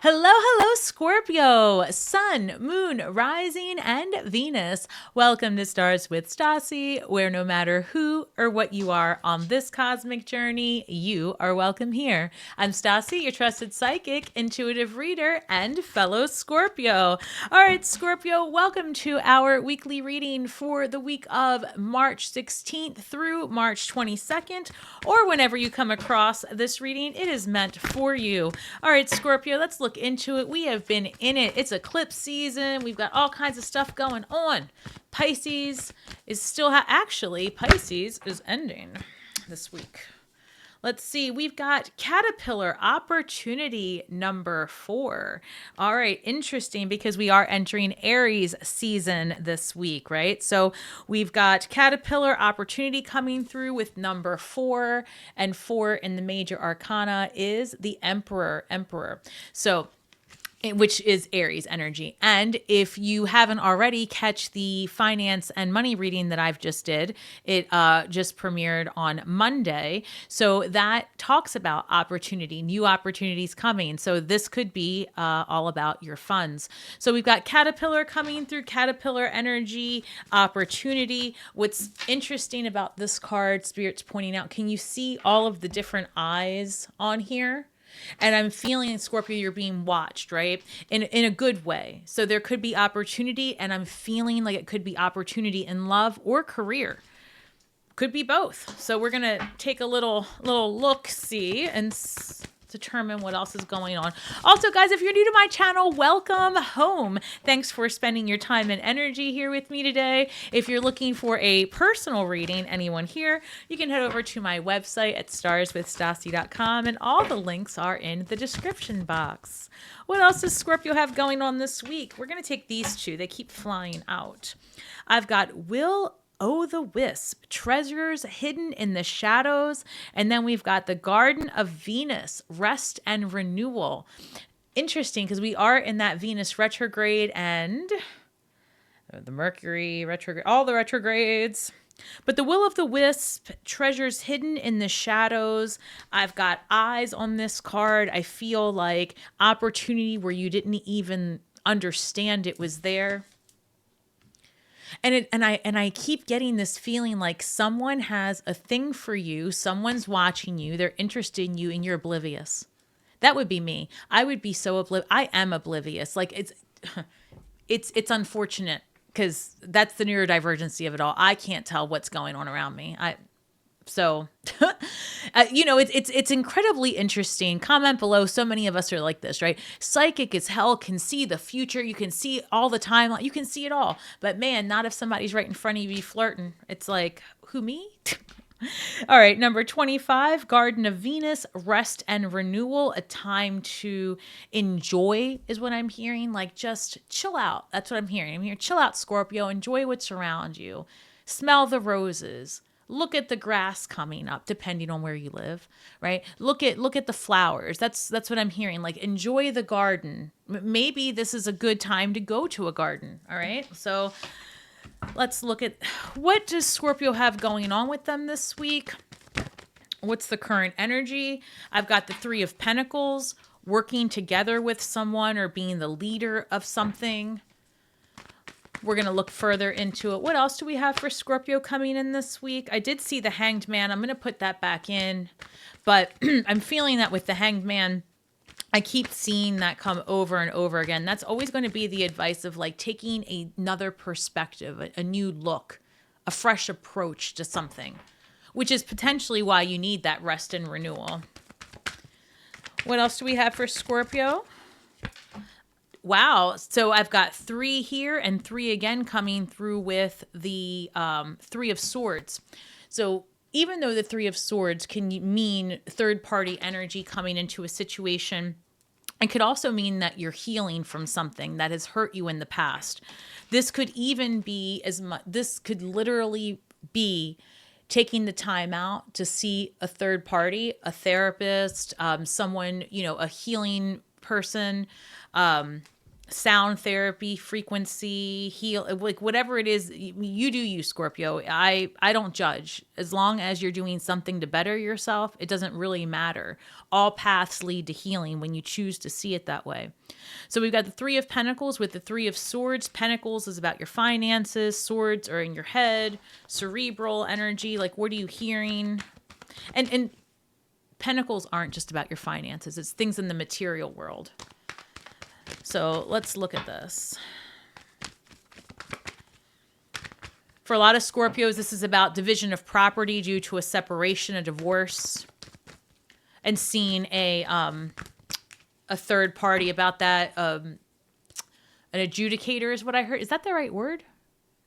Hello, hello, Scorpio, Sun, Moon, Rising, and Venus. Welcome to Stars with Stasi, where no matter who or what you are on this cosmic journey, you are welcome here. I'm Stasi, your trusted psychic, intuitive reader, and fellow Scorpio. All right, Scorpio, welcome to our weekly reading for the week of March 16th through March 22nd, or whenever you come across this reading, it is meant for you. All right, Scorpio, let's look into it. We have been in it. It's eclipse season. We've got all kinds of stuff going on. Pisces is still actually Pisces is ending this week. Let's see. We've got Caterpillar opportunity number 4. All right. Interesting, because we are entering Aries season this week, right? So we've got Caterpillar opportunity coming through with number 4, and 4 in the major arcana is the Emperor. So which is Aries energy. And if you haven't already, catch the finance and money reading that I've just did. It just premiered on Monday. So that talks about opportunity, new opportunities coming. So this could be all about your funds. So we've got Caterpillar coming through, Caterpillar energy, opportunity. What's interesting about this card, Spirit's pointing out, can you see all of the different eyes on here? And I'm feeling, Scorpio, you're being watched, right? In a good way. So there could be opportunity, and I'm feeling like it could be opportunity in love or career. Could be both. So we're going to take a little look-see and determine what else is going on. Also, guys, if you're new to my channel, welcome home. Thanks for spending your time and energy here with me today. If you're looking for a personal reading, anyone here, you can head over to my website at starswithstasi.com, and all the links are in the description box. What else does Scorpio have going on this week? We're going to take these two. They keep flying out. I've got Will-O-the-Wisp, treasures hidden in the shadows. And then we've got the Garden of Venus, rest and renewal. Interesting, because we are in that Venus retrograde and the Mercury retrograde, all the retrogrades. But the Will-O-the-Wisp, treasures hidden in the shadows. I've got eyes on this card. I feel like opportunity where you didn't even understand it was there. And I keep getting this feeling like someone has a thing for you. Someone's watching you. They're interested in you, and you're oblivious. That would be me. I would be so oblivious. I am oblivious. Like it's unfortunate, because that's the neurodivergency of it all. I can't tell what's going on around me. It's incredibly interesting. Comment below. So many of us are like this, right? Psychic as hell, can see the future. You can see all the time. You can see it all. But man, not if somebody's right in front of you flirting. It's like, who, me? All right, number 25, Garden of Venus, rest and renewal, a time to enjoy is what I'm hearing. Like, just chill out. That's what I'm hearing. I'm hearing chill out, Scorpio. Enjoy what's around you. Smell the roses. Look at the grass coming up, depending on where you live, right? Look at the flowers. That's what I'm hearing. Like, enjoy the garden. Maybe this is a good time to go to a garden, all right? So let's look at what does Scorpio have going on with them this week. What's the current energy? I've got the 3 of Pentacles, working together with someone or being the leader of something. We're going to look further into it. What else do we have for Scorpio coming in this week? I did see the Hanged Man. I'm going to put that back in. But I'm feeling that with the Hanged Man, I keep seeing that come over and over again. That's always going to be the advice of like taking another perspective, a new look, a fresh approach to something, which is potentially why you need that rest and renewal. What else do we have for Scorpio? Wow. So I've got 3 here and 3 again coming through with the 3 of Swords. So even though the 3 of Swords can mean third-party energy coming into a situation, it could also mean that you're healing from something that has hurt you in the past. This could even be this could literally be taking the time out to see a third party, a therapist, someone, a healing person, sound therapy, frequency, heal, like whatever it is you do, you Scorpio. I don't judge. As long as you're doing something to better yourself, it doesn't really matter. All paths lead to healing when you choose to see it that way. So we've got the Three of Pentacles with the Three of Swords. Pentacles is about your finances. Swords are in your head, cerebral energy. Like, what are you hearing? And Pentacles aren't just about your finances. It's things in the material world. So let's look at this. For a lot of Scorpios, this is about division of property due to a separation, a divorce, and seeing a third party about that. An adjudicator is what I heard. Is that the right word?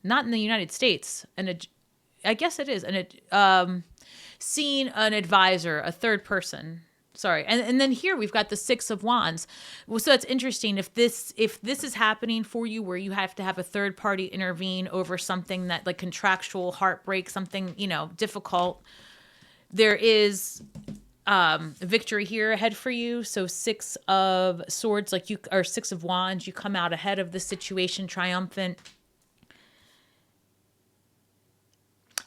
Not in the United States. I guess it is. Seeing an advisor, a third person. Sorry. And then here we've got the Six of Wands. Well, so that's interesting. If this is happening for you where you have to have a third party intervene over something that, like, contractual heartbreak, something, difficult, there is victory here ahead for you. So Six of Swords, or Six of Wands, you come out ahead of the situation, triumphant.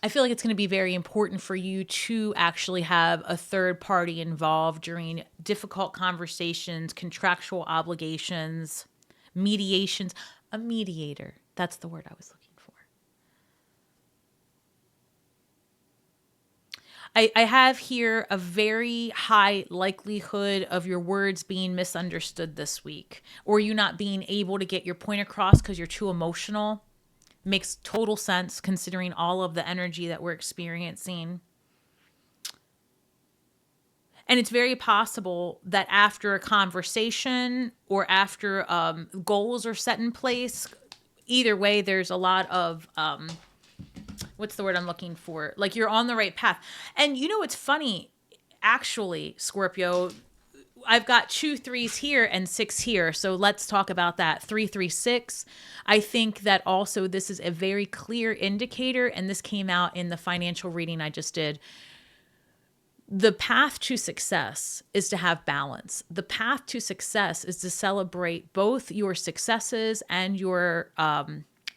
I feel like it's going to be very important for you to actually have a third party involved during difficult conversations, contractual obligations, mediations. A mediator. That's the word I was looking for. I have here a very high likelihood of your words being misunderstood this week, or you not being able to get your point across because you're too emotional. Makes total sense considering all of the energy that we're experiencing. And it's very possible that after a conversation or after goals are set in place, either way, there's a lot of, what's the word I'm looking for? Like, you're on the right path. And it's funny, actually, Scorpio, I've got 2 3s here and 6 here. So let's talk about that. 3 3 6. I think that also this is a very clear indicator, and this came out in the financial reading I just did. The path to success is to have balance. The path to success is to celebrate both your successes and your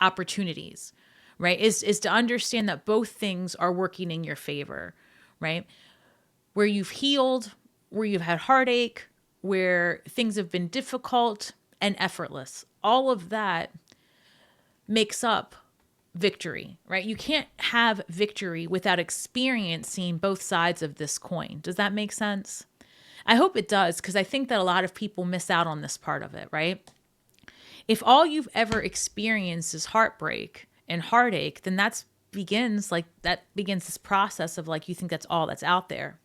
opportunities, right? Is to understand that both things are working in your favor, right? Where you've healed, where you've had heartache, where things have been difficult and effortless. All of that makes up victory, right? You can't have victory without experiencing both sides of this coin. Does that make sense? I hope it does, because I think that a lot of people miss out on this part of it, right? If all you've ever experienced is heartbreak and heartache, then that begins this process of, like, you think that's all that's out there.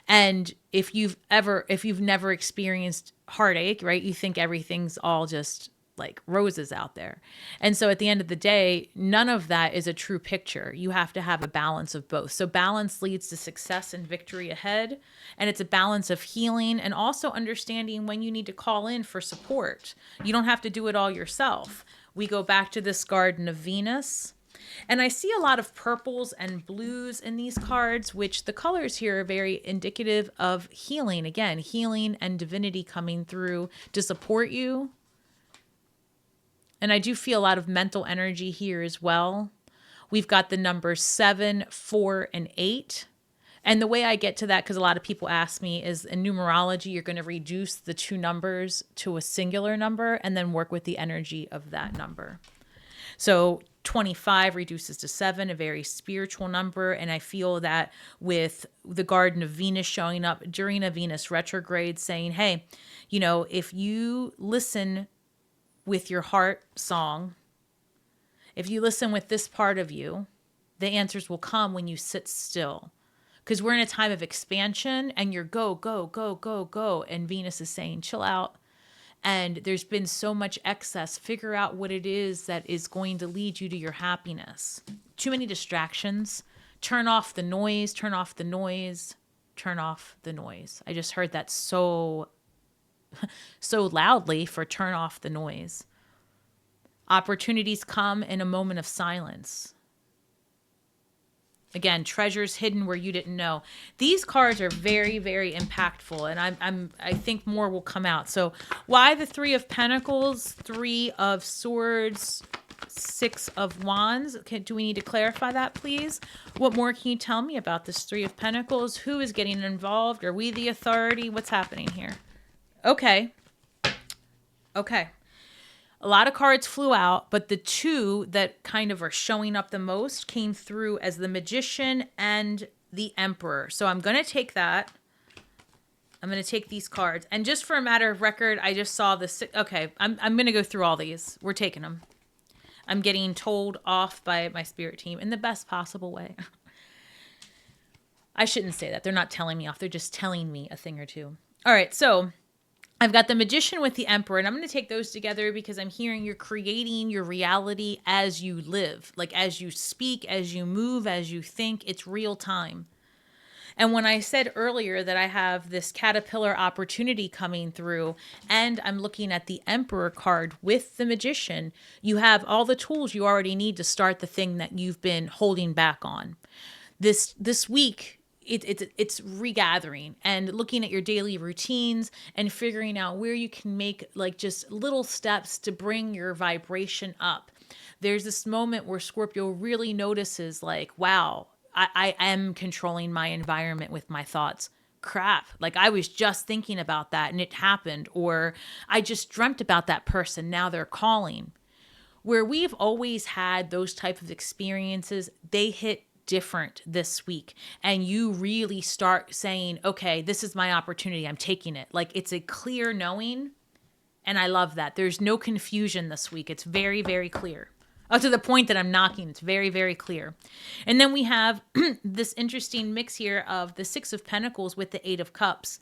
And if you've never experienced heartache, right, you think everything's all just like roses out there. And so at the end of the day, none of that is a true picture. You have to have a balance of both. So balance leads to success and victory ahead. And it's a balance of healing and also understanding when you need to call in for support. You don't have to do it all yourself. We go back to this Garden of Venus. And I see a lot of purples and blues in these cards, which the colors here are very indicative of healing. Again, healing and divinity coming through to support you. And I do feel a lot of mental energy here as well. We've got the numbers 7, 4, and 8. And the way I get to that, because a lot of people ask me, is in numerology, you're going to reduce the 2 numbers to a singular number and then work with the energy of that number. So 25 reduces to 7, a very spiritual number. And I feel that with the Garden of Venus showing up during a Venus retrograde saying, hey, if you listen with your heart song, if you listen with this part of you, the answers will come when you sit still. Because we're in a time of expansion and you're go, go, go, go, go. And Venus is saying, chill out. And there's been so much excess. Figure out what it is that is going to lead you to your happiness. Too many distractions. Turn off the noise, turn off the noise, turn off the noise. I just heard that so loudly for turn off the noise. Opportunities come in a moment of silence. Again, treasures hidden where you didn't know. These cards are very, very impactful, and I think more will come out. So, why the Three of Pentacles, Three of Swords, Six of Wands? Do we need to clarify that, please? What more can you tell me about this Three of Pentacles? Who is getting involved? Are we the authority? What's happening here? Okay. A lot of cards flew out, but the two that kind of are showing up the most came through as the Magician and the Emperor. So I'm going to take that. I'm going to take these cards. And just for a matter of record, I just saw this. Okay, I'm going to go through all these. We're taking them. I'm getting told off by my spirit team in the best possible way. I shouldn't say that. They're not telling me off. They're just telling me a thing or two. All right, so I've got the Magician with the Emperor, and I'm going to take those together because I'm hearing you're creating your reality as you live. Like as you speak, as you move, as you think, it's real time. And when I said earlier that I have this caterpillar opportunity coming through, and I'm looking at the Emperor card with the Magician, you have all the tools you already need to start the thing that you've been holding back on. This week, it's regathering and looking at your daily routines and figuring out where you can make like just little steps to bring your vibration up. There's this moment where Scorpio really notices like, wow, I am controlling my environment with my thoughts. Crap, like I was just thinking about that and it happened, or I just dreamt about that person, now they're calling. Where we've always had those type of experiences, they hit different this week, and you really start saying, okay, this is my opportunity, I'm taking it. Like it's a clear knowing, and I love that. There's no confusion this week. It's very, very clear. Up to the point that I'm knocking, it's very, very clear. And then we have this interesting mix here of the Six of Pentacles with the Eight of Cups.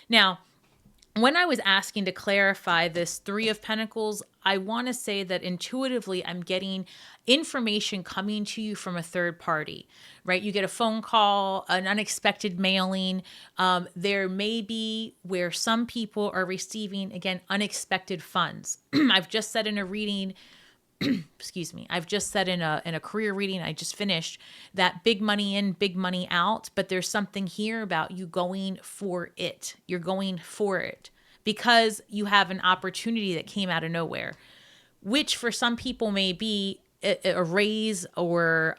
Now, when I was asking to clarify this Three of Pentacles, I want to say that intuitively I'm getting information coming to you from a third party, right? You get a phone call, an unexpected mailing. There may be where some people are receiving, again, unexpected funds. I've just said in a reading, excuse me, I've just said in a career reading I just finished that big money in, big money out, but there's something here about you going for it. You're going for it because you have an opportunity that came out of nowhere, which for some people may be a raise or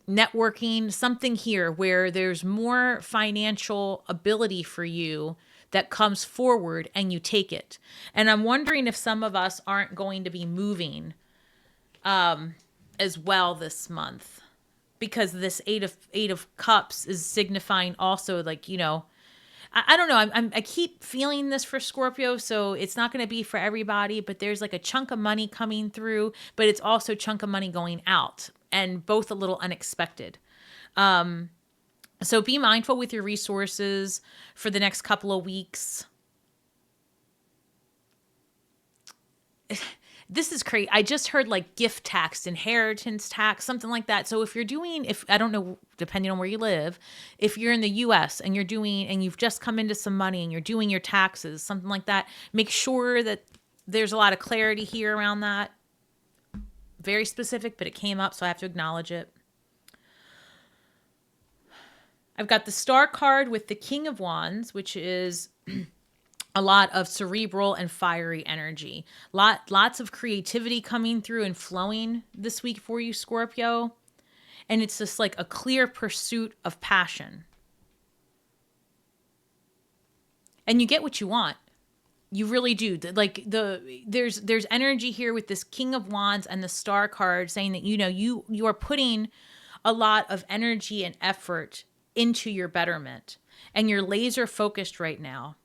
networking, something here where there's more financial ability for you that comes forward and you take it. And I'm wondering if some of us aren't going to be moving as well this month, because this eight of cups is signifying also like, you know, I don't know. I keep feeling this for Scorpio, so it's not going to be for everybody, but there's like a chunk of money coming through, but it's also a chunk of money going out, and both a little unexpected. So be mindful with your resources for the next couple of weeks. This is crazy. I just heard like gift tax, inheritance tax, something like that. So if you're doing, I don't know, depending on where you live, if you're in the US and you've just come into some money and you're doing your taxes, something like that, make sure that there's a lot of clarity here around that. Very specific, but it came up, so I have to acknowledge it. I've got the Star card with the King of Wands, which is a lot of cerebral and fiery energy. Lots of creativity coming through and flowing this week for you, Scorpio. And it's just like a clear pursuit of passion. And you get what you want. You really do. Like there's energy here with this King of Wands and the Star card saying that, you know, you are putting a lot of energy and effort into your betterment, and you're laser focused right now.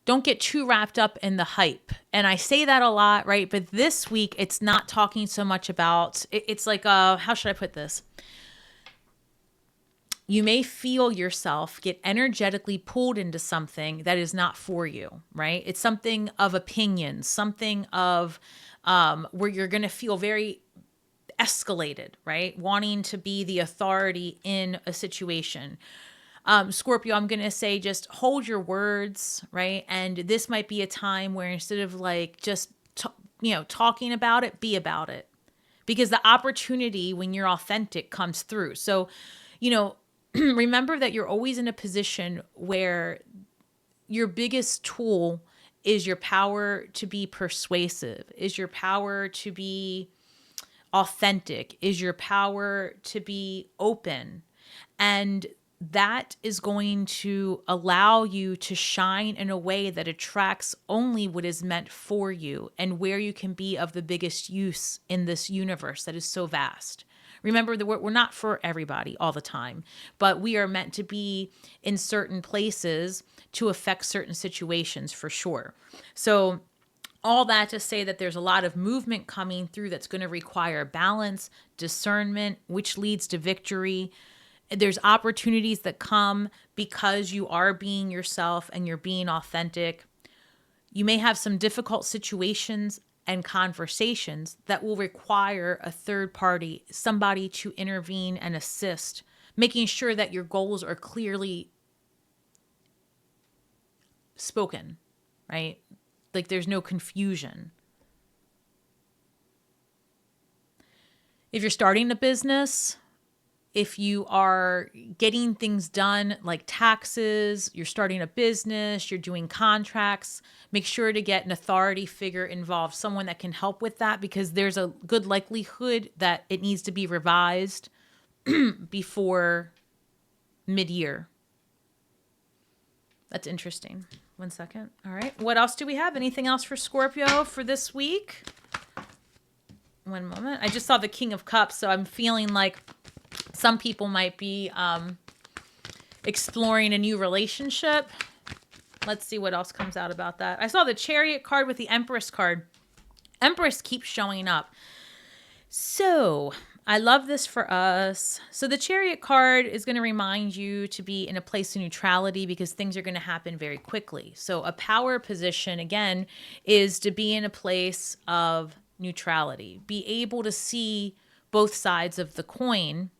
Don't get too wrapped up in the hype. And I say that a lot, right? But this week, it's not talking so much about, it's like, how should I put this? You may feel yourself get energetically pulled into something that is not for you, right? It's something of opinion, something of where you're going to feel very escalated, right? Wanting to be the authority in a situation. Scorpio, I'm going to say just hold your words, right? And this might be a time where instead of like just talking about it, be about it. Because the opportunity when you're authentic comes through. So, remember that you're always in a position where your biggest tool is your power to be persuasive, is your power to be authentic, is your power to be open. And that is going to allow you to shine in a way that attracts only what is meant for you and where you can be of the biggest use in this universe that is so vast. Remember that we're not for everybody all the time, but we are meant to be in certain places to affect certain situations for sure. So all that to say that there's a lot of movement coming through that's going to require balance, discernment, which leads to victory. There's opportunities that come because you are being yourself and you're being authentic. You may have some difficult situations and conversations that will require a third party, somebody to intervene and assist, making sure that your goals are clearly spoken, right? Like there's no confusion. If you're starting a business, if you are getting things done like taxes, you're starting a business, you're doing contracts, make sure to get an authority figure involved, someone that can help with that, because there's a good likelihood that it needs to be revised before mid-year. That's interesting. 1 second. All right. What else do we have? Anything else for Scorpio for this week? 1 moment. I just saw the King of Cups, so I'm feeling like some people might be exploring a new relationship. Let's see what else comes out about that. I saw the Chariot card with the Empress card. Empress keeps showing up. So I love this for us. So the Chariot card is going to remind you to be in a place of neutrality because things are going to happen very quickly. So a power position, again, is to be in a place of neutrality. Be able to see both sides of the coin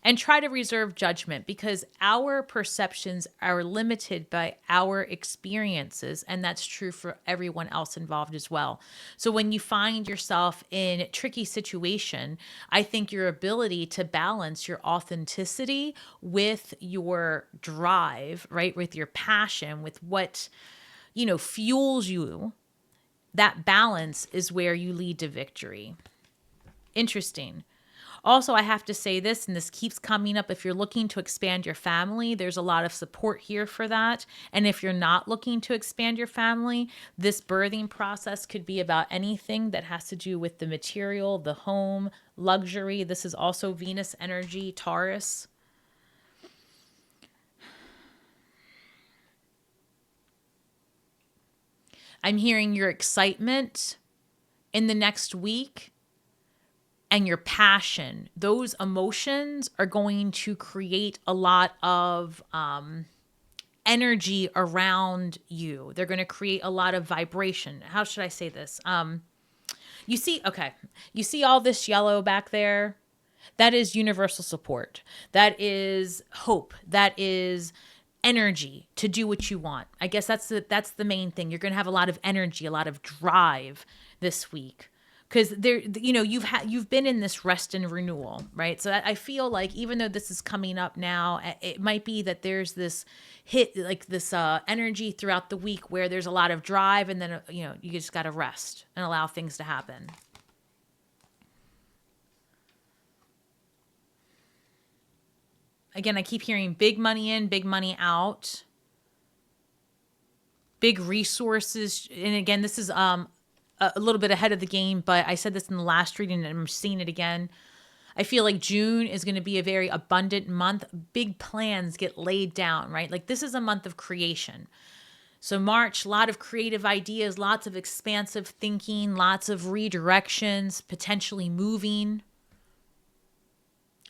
and try to reserve judgment, because our perceptions are limited by our experiences, and that's true for everyone else involved as well. So when you find yourself in a tricky situation, I think your ability to balance your authenticity with your drive, right, with your passion, with what, fuels you, that balance is where you lead to victory. Interesting. Also, I have to say this, and this keeps coming up, if you're looking to expand your family, there's a lot of support here for that. And if you're not looking to expand your family, this birthing process could be about anything that has to do with the material, the home, luxury. This is also Venus energy, Taurus. I'm hearing your excitement in the next week. And your passion, those emotions are going to create a lot of energy around you. They're going to create a lot of vibration. How should I say this? You see all this yellow back there? That is universal support. That is hope. That is energy to do what you want. I guess that's the main thing. You're going to have a lot of energy, a lot of drive this week. Because you've been in this rest and renewal, right? So I feel like even though this is coming up now, it might be that there's this hit, like this energy throughout the week where there's a lot of drive, and then you just got to rest and allow things to happen. Again, I keep hearing big money in, big money out, big resources, and again, this is a little bit ahead of the game, but I said this in the last reading and I'm seeing it again. I feel like June is going to be a very abundant month. Big plans get laid down, right? Like this is a month of creation. So March, a lot of creative ideas, lots of expansive thinking, lots of redirections, potentially moving.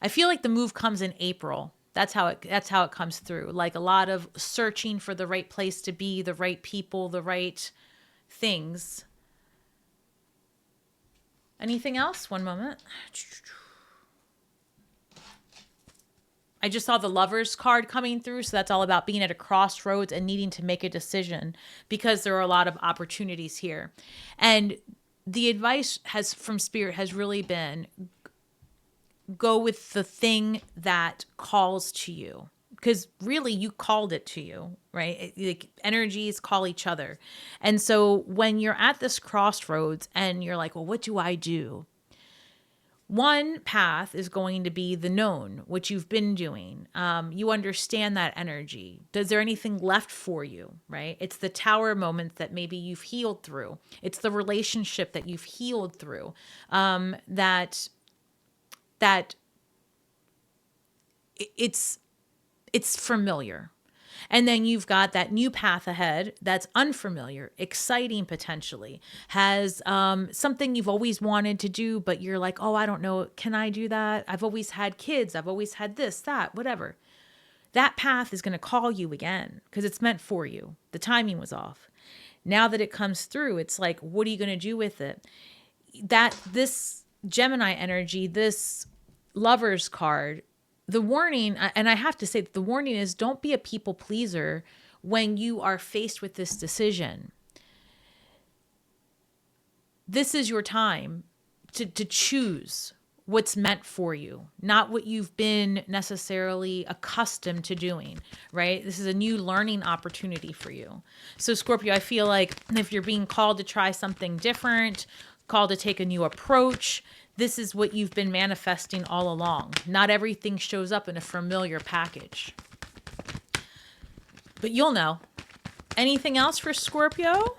I feel like the move comes in April. That's how it comes through. Like a lot of searching for the right place to be, the right people, the right things. Anything else? 1 moment. I just saw the Lovers card coming through. So that's all about being at a crossroads and needing to make a decision because there are a lot of opportunities here. And the advice from Spirit has really been, go with the thing that calls to you. Because really, you called it to you, right? Like, energies call each other. And so when you're at this crossroads and you're like, well, what do I do? One path is going to be the known, which you've been doing. You understand that energy. Is there anything left for you, right? It's the tower moments that maybe you've healed through. It's the relationship that you've healed through. That it's familiar. And then you've got that new path ahead that's unfamiliar, exciting potentially, has something you've always wanted to do, but you're like, oh, I don't know, can I do that? I've always had kids. I've always had this, that, whatever. That path is going to call you again because it's meant for you. The timing was off. Now that it comes through, it's like, what are you going to do with it? This Gemini energy, this Lover's card, the warning, and I have to say that the warning is, don't be a people pleaser when you are faced with this decision. This is your time to choose what's meant for you, not what you've been necessarily accustomed to doing, right? This is a new learning opportunity for you. So Scorpio, I feel like if you're being called to try something different, called to take a new approach, this is what you've been manifesting all along. Not everything shows up in a familiar package. But you'll know. Anything else for Scorpio?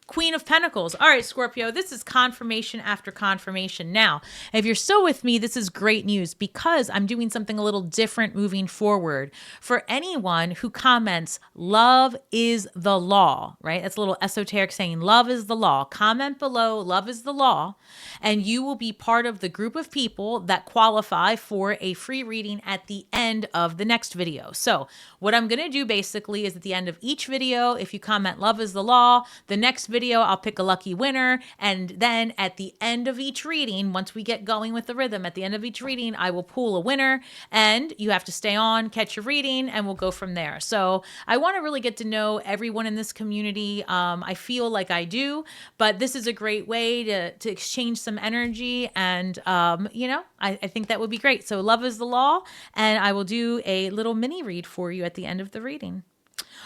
Queen of Pentacles. All right, Scorpio, this is confirmation after confirmation. Now, if you're still with me, this is great news because I'm doing something a little different moving forward. For anyone who comments, love is the law, right? That's a little esoteric saying, love is the law. Comment below, love is the law, and you will be part of the group of people that qualify for a free reading at the end of the next video. So what I'm going to do basically is at the end of each video, if you comment love is the law, the next video, I'll pick a lucky winner. And then at the end of each reading, once we get going with the rhythm, at the end of each reading, I will pull a winner and you have to stay on, catch your reading, and we'll go from there. So I want to really get to know everyone in this community. I feel like I do, but this is a great way to exchange some energy. And, I think that would be great. So love is the law. And I will do a little mini read for you at the end of the reading.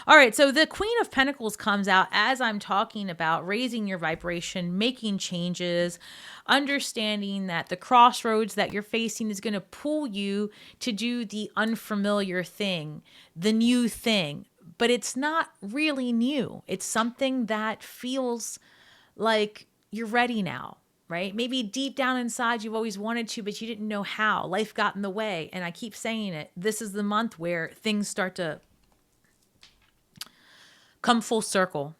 All right, so the Queen of Pentacles comes out as I'm talking about raising your vibration, making changes, understanding that the crossroads that you're facing is going to pull you to do the unfamiliar thing, the new thing. But it's not really new. It's something that feels like you're ready now, right? Maybe deep down inside you've always wanted to, but you didn't know how. Life got in the way. And I keep saying it. This is the month where things start to come full circle.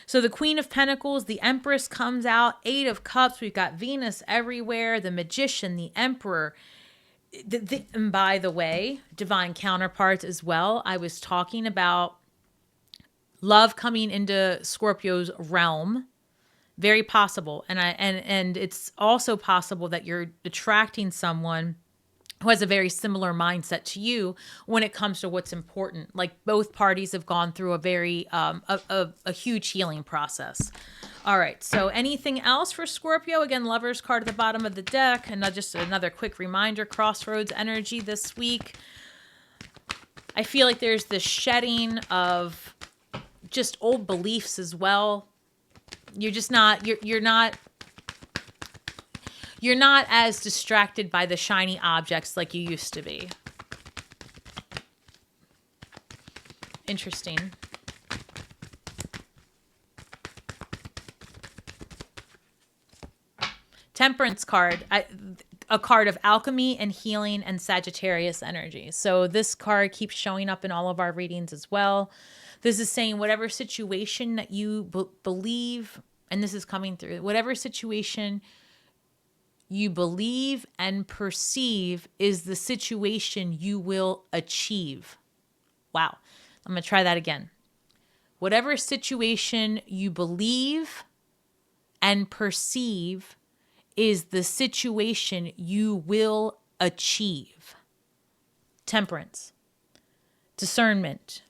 So the Queen of Pentacles, the Empress comes out, Eight of Cups. We've got Venus everywhere, the Magician, the Emperor. And by the way, divine counterparts as well. I was talking about love coming into Scorpio's realm. Very possible. And it's also possible that you're attracting someone who has a very similar mindset to you when it comes to what's important. Like both parties have gone through a very, a huge healing process. All right. So anything else for Scorpio? Again, Lover's card at the bottom of the deck. And just another quick reminder, Crossroads energy this week. I feel like there's this shedding of just old beliefs as well. You're just not, you're not as distracted by the shiny objects like you used to be. Interesting. Temperance card, a card of alchemy and healing and Sagittarius energy. So this card keeps showing up in all of our readings as well. This is saying whatever situation that you believe, and this is coming through, whatever situation you believe and perceive is the situation you will achieve. Wow. I'm going to try that again. Whatever situation you believe and perceive is the situation you will achieve. Temperance, discernment,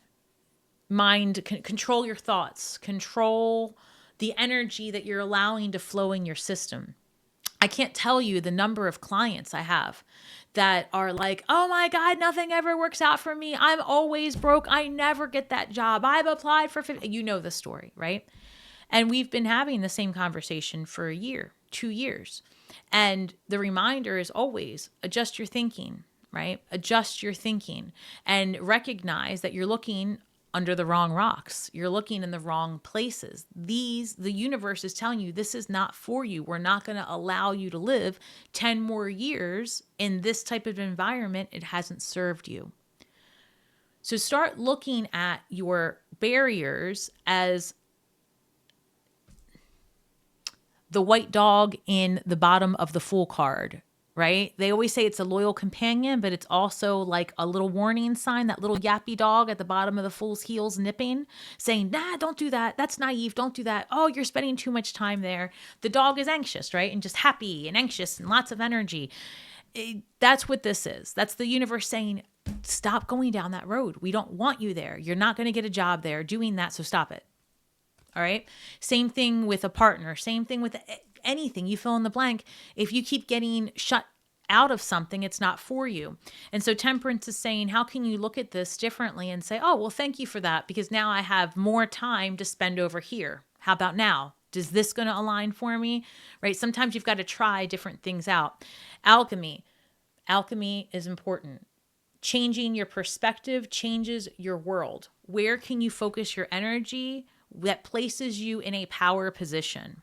mind, control your thoughts, control the energy that you're allowing to flow in your system. I can't tell you the number of clients I have that are like, oh my God, nothing ever works out for me. I'm always broke. I never get that job. I've applied for 50. You know the story, right? And we've been having the same conversation for a year, 2 years. And the reminder is always adjust your thinking, right? Adjust your thinking and recognize that you're looking under the wrong rocks. You're looking in the wrong places. The universe is telling you this is not for you. We're not going to allow you to live 10 more years in this type of environment. It hasn't served you. So start looking at your barriers as the white dog in the bottom of the Fool card, right? They always say it's a loyal companion, but it's also like a little warning sign, that little yappy dog at the bottom of the Fool's heels nipping, saying, nah, don't do that. That's naive. Don't do that. Oh, you're spending too much time there. The dog is anxious, right? And just happy and anxious and lots of energy. That's what this is. That's the universe saying, stop going down that road. We don't want you there. You're not going to get a job there doing that, so stop it. All right. Same thing with a partner. Same thing with anything. You fill in the blank. If you keep getting shut out of something, it's not for you. And so Temperance is saying, how can you look at this differently and say, oh, well, thank you for that, because now I have more time to spend over here. How about now? Is this going to align for me? Right? Sometimes you've got to try different things out. Alchemy. Alchemy is important. Changing your perspective changes your world. Where can you focus your energy that places you in a power position?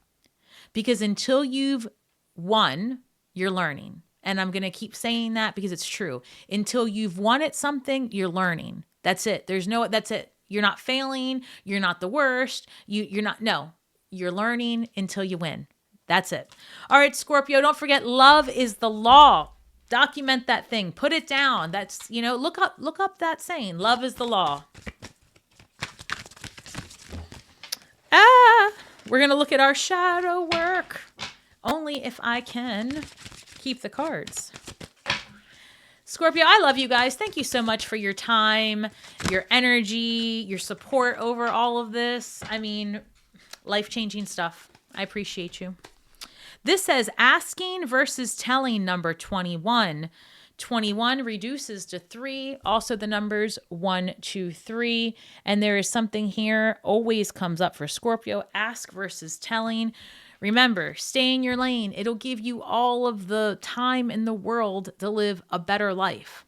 Because until you've won, you're learning. And I'm going to keep saying that because it's true. Until you've won at something, you're learning. That's it. That's it. You're not failing. You're not the worst. You're learning until you win. That's it. All right, Scorpio, don't forget, love is the law. Document that thing. Put it down. That's, look up that saying. Love is the law. We're going to look at our shadow work. Only if I can keep the cards. Scorpio, I love you guys. Thank you so much for your time, your energy, your support over all of this. I mean, life-changing stuff. I appreciate you. This says asking versus telling, number 21. 21 reduces to 3. Also the numbers 1, 2, 3. And there is something here always comes up for Scorpio. Ask versus telling. Remember, stay in your lane. It'll give you all of the time in the world to live a better life.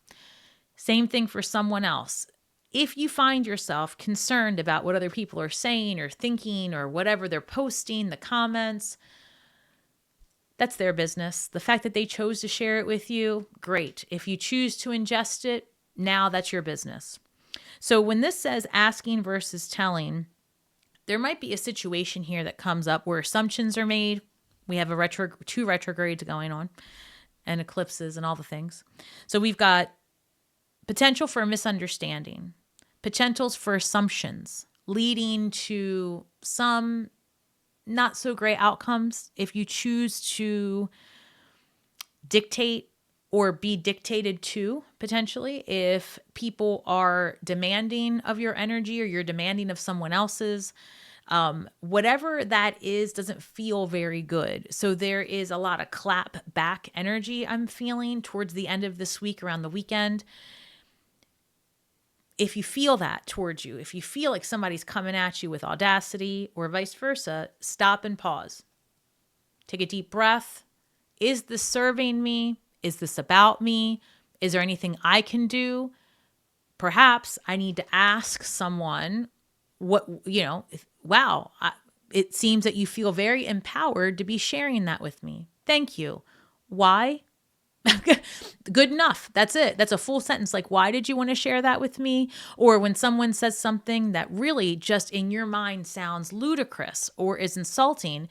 Same thing for someone else. If you find yourself concerned about what other people are saying or thinking or whatever they're posting, the comments, that's their business. The fact that they chose to share it with you, great. If you choose to ingest it, now that's your business. So when this says asking versus telling, there might be a situation here that comes up where assumptions are made. We have 2 retrogrades going on and eclipses and all the things. So we've got potential for a misunderstanding, potentials for assumptions leading to some not so great outcomes if you choose to dictate or be dictated to, potentially, if people are demanding of your energy or you're demanding of someone else's. Whatever that is doesn't feel very good. So there is a lot of clap back energy I'm feeling towards the end of this week, around the weekend. If you feel that towards you, if you feel like somebody's coming at you with audacity or vice versa, stop and pause. Take a deep breath. Is this serving me? Is this about me? Is there anything I can do? Perhaps I need to ask someone it seems that you feel very empowered to be sharing that with me. Thank you. Why? Good enough. That's it. That's a full sentence. Like, why did you want to share that with me? Or when someone says something that really just in your mind sounds ludicrous or is insulting,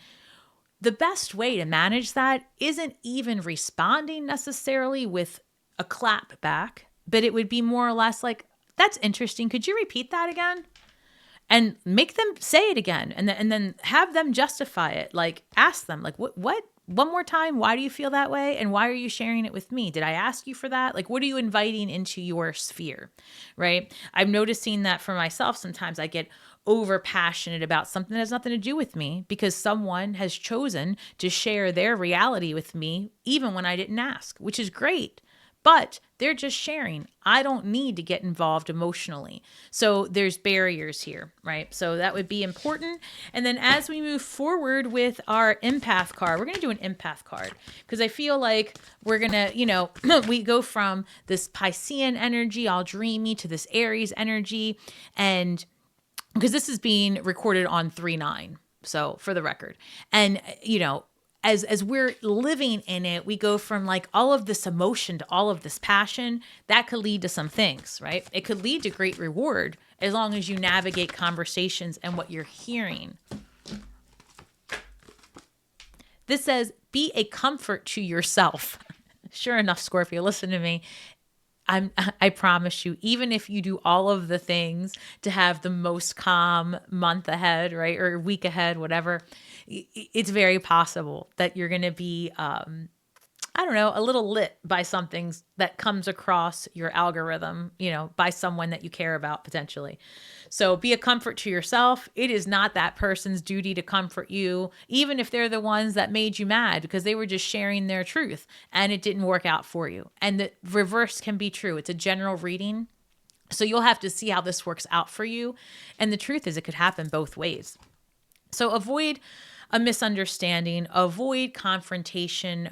the best way to manage that isn't even responding necessarily with a clap back, but it would be more or less like, that's interesting. Could you repeat that again? And make them say it again, and then have them justify it. Like, ask them, like, what? One more time, why do you feel that way? And why are you sharing it with me? Did I ask you for that? Like, what are you inviting into your sphere, right? I'm noticing that for myself, sometimes I get over passionate about something that has nothing to do with me because someone has chosen to share their reality with me even when I didn't ask, which is great. But they're just sharing. I don't need to get involved emotionally. So there's barriers here, right? So that would be important. And then as we move forward with our empath card, we're going to do an empath card because I feel like we're going to, we go from this Piscean energy, all dreamy, to this Aries energy. And because this is being recorded on 3/9. So for the record. And, as we're living in it, we go from like all of this emotion to all of this passion. That could lead to some things, right? It could lead to great reward as long as you navigate conversations and what you're hearing. This says, be a comfort to yourself. Sure enough, Scorpio, listen to me. I promise you, even if you do all of the things to have the most calm month ahead, right? Or week ahead, whatever, it's very possible that you're going to be, a little lit by something that comes across your algorithm, by someone that you care about potentially. So be a comfort to yourself. It is not that person's duty to comfort you, even if they're the ones that made you mad because they were just sharing their truth and it didn't work out for you. And the reverse can be true. It's a general reading. So you'll have to see how this works out for you. And the truth is it could happen both ways. So avoid a misunderstanding, avoid confrontation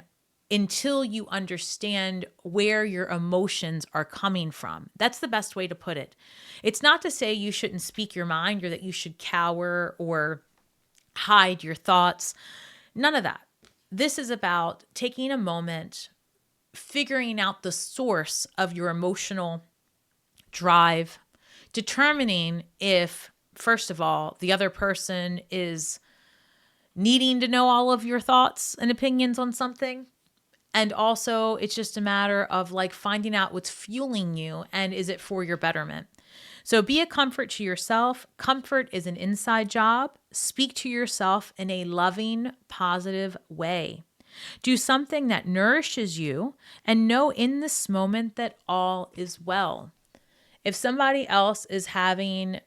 until you understand where your emotions are coming from. That's the best way to put it. It's not to say you shouldn't speak your mind or that you should cower or hide your thoughts. None of that. This is about taking a moment, figuring out the source of your emotional drive, determining if, first of all, the other person is needing to know all of your thoughts and opinions on something. And also, it's just a matter of like finding out what's fueling you and is it for your betterment. So be a comfort to yourself. Comfort is an inside job. Speak to yourself in a loving, positive way. Do something that nourishes you and know in this moment that all is well. If somebody else is having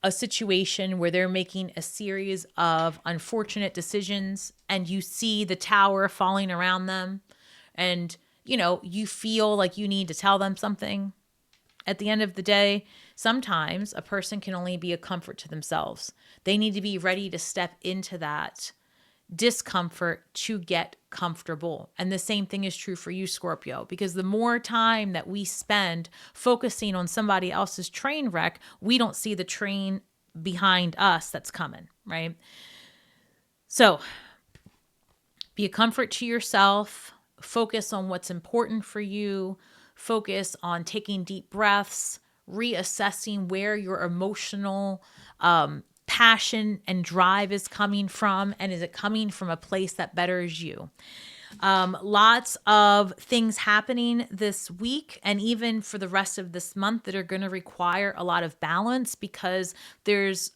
a situation where they're making a series of unfortunate decisions and you see the tower falling around them, and, you feel like you need to tell them something. At the end of the day, sometimes a person can only be a comfort to themselves. They need to be ready to step into that discomfort to get comfortable. And the same thing is true for you, Scorpio, because the more time that we spend focusing on somebody else's train wreck, we don't see the train behind us that's coming, right? So be a comfort to yourself. Focus on what's important for you. Focus on taking deep breaths, reassessing where your emotional passion and drive is coming from, and is it coming from a place that betters you? Lots of things happening this week and even for the rest of this month that are going to require a lot of balance because there's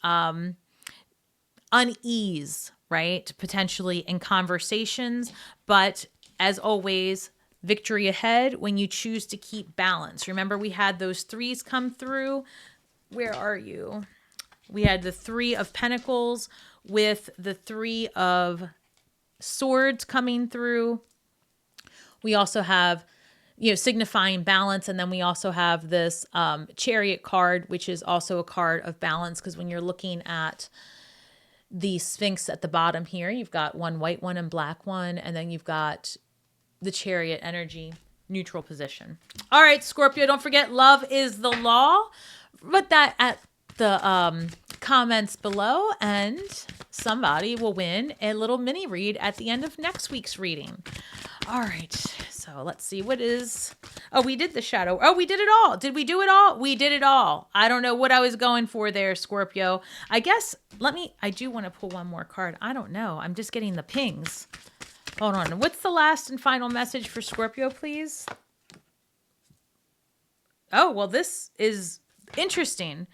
unease, right? Potentially in conversations, but as always, victory ahead when you choose to keep balance. Remember, we had those threes come through. Where are you? We had the 3 of Pentacles with the 3 of Swords coming through. We also have, signifying balance. And then we also have this Chariot card, which is also a card of balance. Because when you're looking at the Sphinx at the bottom here, you've got one white one and black one. And then you've got the Chariot energy, neutral position. All right, Scorpio, don't forget, love is the law. Put that at the comments below and somebody will win a little mini read at the end of next week's reading. All right, so let's see what is, we did the shadow. We did it all. Did we do it all? We did it all. I don't know what I was going for there, Scorpio. I guess, I do want to pull one more card. I don't know. I'm just getting the pings. Hold on. What's the last and final message for Scorpio, please? Oh, well, this is interesting.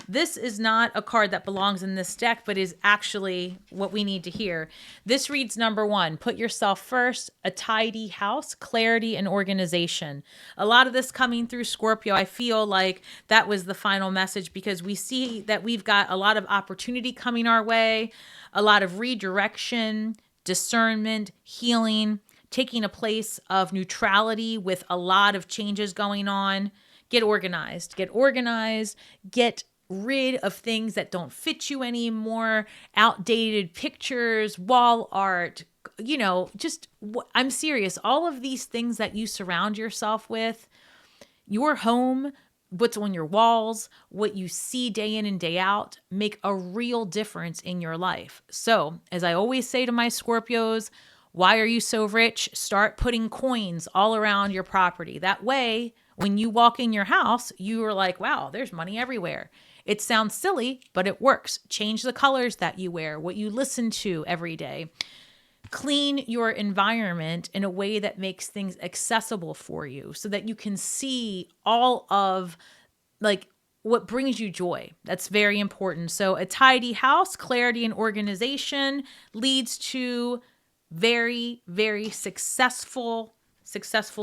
this is not a card that belongs in this deck, but is actually what we need to hear. This reads number 1, put yourself first, a tidy house, clarity and organization. A lot of this coming through Scorpio, I feel like that was the final message, because we see that we've got a lot of opportunity coming our way, a lot of redirection, discernment, healing, taking a place of neutrality with a lot of changes going on. Get organized, get rid of things that don't fit you anymore, outdated pictures, wall art, I'm serious. All of these things that you surround yourself with, your home, what's on your walls, what you see day in and day out, make a real difference in your life. So, as I always say to my Scorpios, why are you so rich? Start putting coins all around your property. That way, when you walk in your house, you are like, wow, there's money everywhere. It sounds silly, but it works. Change the colors that you wear, what you listen to every day. Clean your environment in a way that makes things accessible for you so that you can see all of what brings you joy. That's very important. So a tidy house, clarity and organization leads to very, very successful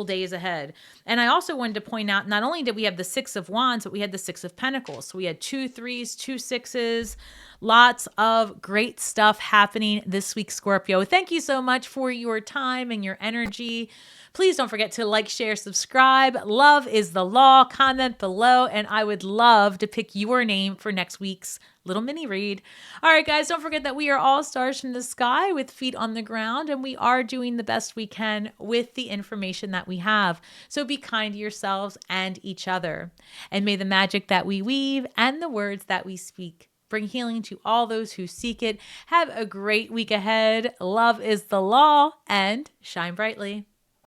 days ahead. And I also wanted to point out, not only did we have the 6 of Wands, but we had the 6 of Pentacles. So we had 2 3s, 2 6s, lots of great stuff happening this week, Scorpio. Thank you so much for your time and your energy. Please don't forget to like, share, subscribe. Love is the law. Comment below, and I would love to pick your name for next week's little mini read. All right, guys, don't forget that we are all stars from the sky with feet on the ground, and we are doing the best we can with the information that we have. So be kind to yourselves and each other. And may the magic that we weave and the words that we speak bring healing to all those who seek it. Have a great week ahead. Love is the law, and shine brightly.